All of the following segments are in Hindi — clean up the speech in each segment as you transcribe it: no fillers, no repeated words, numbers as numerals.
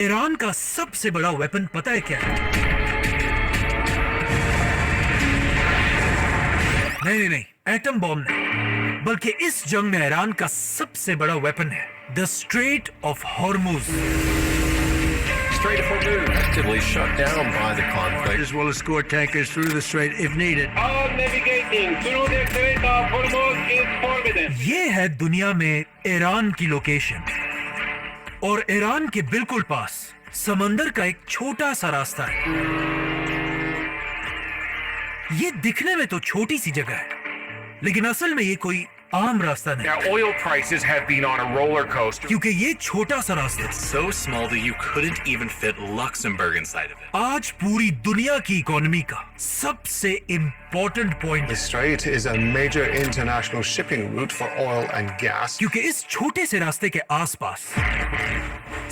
ईरान का सबसे बड़ा वेपन पता है क्या है? नहीं, एटम बॉम्ब नहीं, बल्कि इस जंग में ईरान का सबसे बड़ा वेपन है the straight of Hormuz. Strait of Hormuz actively shut down by the conflict. As well as escort tankers through the strait if needed. All navigating through the Strait of Hormuz is forbidden. ये है दुनिया में ईरान की लोकेशन, और ईरान के बिल्कुल पास समंदर का एक छोटा सा रास्ता है। ये दिखने में तो छोटी सी जगह है, लेकिन असल में ये कोई आम रास्ता नहीं, Now, oil prices have been on a roller coaster. क्योंकि ये छोटा सा रास्ता है। So small that you couldn't even fit Luxembourg inside of it. आज पूरी दुनिया की इकोनॉमी का सबसे इम्पोर्टेंट पॉइंट The है, strait is a major international shipping route for oil and gas. क्योंकि इस छोटे से रास्ते के आसपास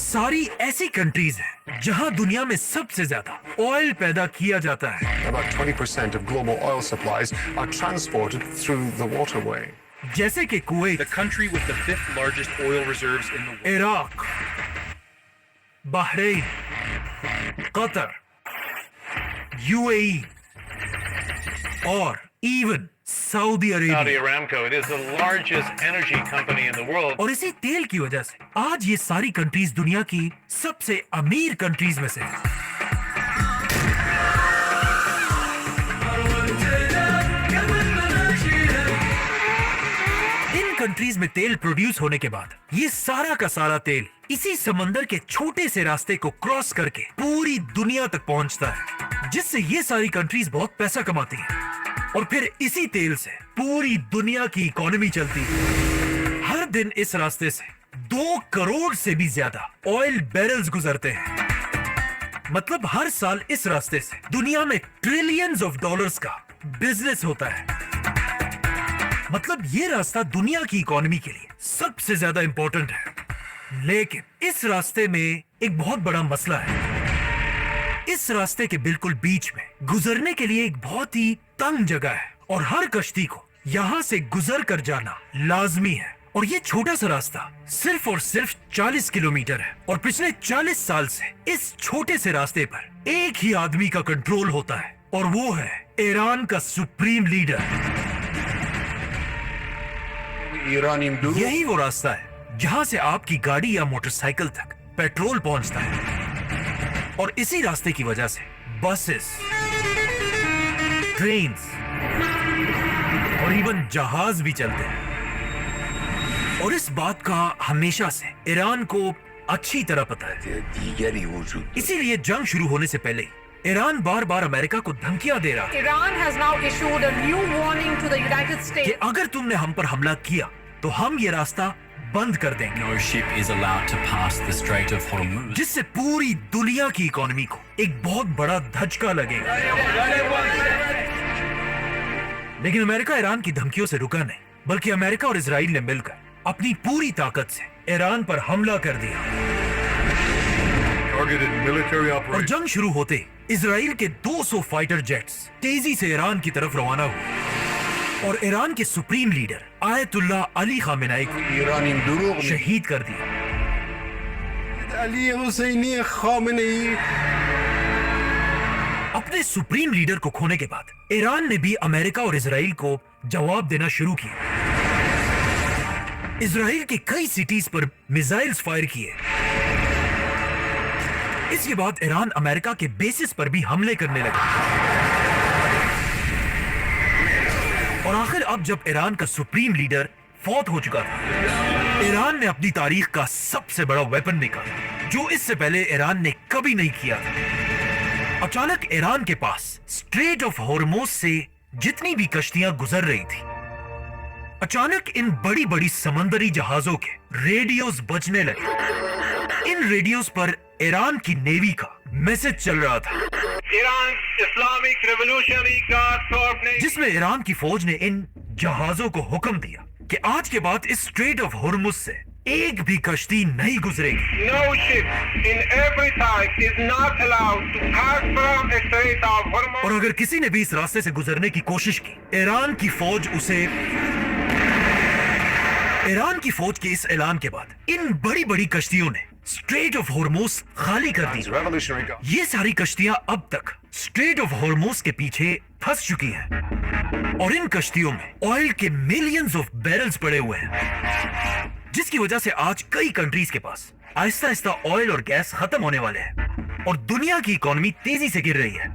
सारी ऐसी कंट्रीज हैं जहां दुनिया में सबसे ज्यादा ऑयल पैदा किया जाता है। About 20% of global oil supplies are transported through the waterway. जैसे कि Kuwait, The country with the 5th largest oil reserves in the world. Iraq, Bahrain, Qatar, UAE और even Saudi Saudi Arabia. Aramco, it is the largest energy company in the world. और इसी तेल की वजह से आज ये सारी कंट्रीज दुनिया की सबसे अमीर कंट्रीज में से हैं। इन कंट्रीज में तेल प्रोड्यूस होने के बाद ये सारा का सारा तेल इसी समंदर के छोटे से रास्ते को क्रॉस करके पूरी दुनिया तक पहुंचता है, जिससे ये सारी कंट्रीज बहुत पैसा कमाती हैं, और फिर इसी तेल से पूरी दुनिया की इकोनॉमी चलती है। हर दिन इस रास्ते से 2 करोड़ से भी ज्यादा ऑयल बैरल्स गुजरते हैं। मतलब हर साल इस रास्ते से दुनिया में ट्रिलियंस ऑफ डॉलर्स का बिजनेस होता है। मतलब ये रास्ता दुनिया की इकोनॉमी के लिए सबसे ज्यादा इंपॉर्टेंट है। लेकिन इस रास्ते में एक बहुत बड़ा मसला है। इस रास्ते के बिल्कुल बीच में गुजरने के लिए एक बहुत ही तंग जगह है, और हर कश्ती को यहां से गुजर कर जाना लाजमी है। और ये छोटा सा रास्ता सिर्फ और सिर्फ 40 किलोमीटर है, और पिछले 40 साल से इस छोटे से रास्ते पर एक ही आदमी का कंट्रोल होता है, और वो है ईरान का सुप्रीम लीडर। यही वो रास्ता है जहां से आपकी गाड़ी या मोटरसाइकिल तक पेट्रोल पहुंचता है, और इसी रास्ते की वजह से बसेस, ट्रेन्स और इवन जहाज भी चलते हैं। और इस बात का हमेशा से ईरान को अच्छी तरह पता है। इसीलिए जंग शुरू होने से पहले ईरान बार बार अमेरिका को धमकियां दे रहा है Iran has now issued a new warning to the United कि States. अगर तुमने हम पर हमला किया तो हम ये रास्ता बंद कर देंगे, No ship is allowed to pass the Strait of Hormuz. जिससे पूरी दुनिया की इकोनॉमी को एक बहुत बड़ा धचका लगेगा। लेकिन अमेरिका ईरान की धमकियों से रुका नहीं, बल्कि अमेरिका और इजराइल ने मिलकर अपनी पूरी ताकत से ईरान पर हमला कर दिया। और जंग शुरू होते इजराइल के 200 फाइटर जेट्स तेजी से ईरान की तरफ रवाना हुए, और ईरान के supreme leader Ayatollah Ali Khamenei को शहीद कर दिया। अपने सुप्रीम लीडर को खोने के बाद ईरान ने भी अमेरिका और इजराइल को जवाब देना शुरू किया। इजराइल के कई सिटीज पर मिसाइल्स फायर किए। इसके बाद ईरान अमेरिका के बेसिस पर भी हमले करने लगा, और आखिर अब जब ईरान का सुप्रीम लीडर फौत हो चुका था, ईरान ने अपनी तारीख का सबसे बड़ा वेपन निकाला, जो इससे पहले ईरान ने कभी नहीं किया था। अचानक ईरान के पास स्ट्रेट ऑफ हॉर्मुज से जितनी भी कश्तियां गुजर रही थी, अचानक इन बड़ी बड़ी समंदरी जहाजों के रेडियोस बजने लगे। इन रेडियोस पर ईरान की नेवी का मैसेज चल रहा था, Iran Islamic Revolutionary Guard Corps ने जिसमें ईरान की फौज ने इन जहाजों को हुक्म दिया कि आज के बाद इस स्ट्रेट ऑफ हॉर्मुज से एक भी कश्ती नहीं गुजरेगी। no ship in every type is not allowed to pass from the Strait of Hormuz. और अगर किसी ने भी इस रास्ते से गुजरने की कोशिश की, ईरान की फौज के इस ऐलान के बाद इन बड़ी बड़ी कश्तियों ने स्ट्रेट ऑफ हॉर्मोज खाली कर दी। It's revolutionary goal. ये सारी कश्तियां अब तक स्ट्रेट ऑफ हॉर्मोज के पीछे फंस चुकी हैं और इन कश्तियों में ऑयल के मिलियंस ऑफ बैरल्स पड़े हुए हैं, जिसकी वजह से आज कई कंट्रीज के पास आहिस्ता आहिस्ता ऑयल और गैस खत्म होने वाले हैं और दुनिया की इकोनॉमी तेजी से गिर रही है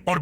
और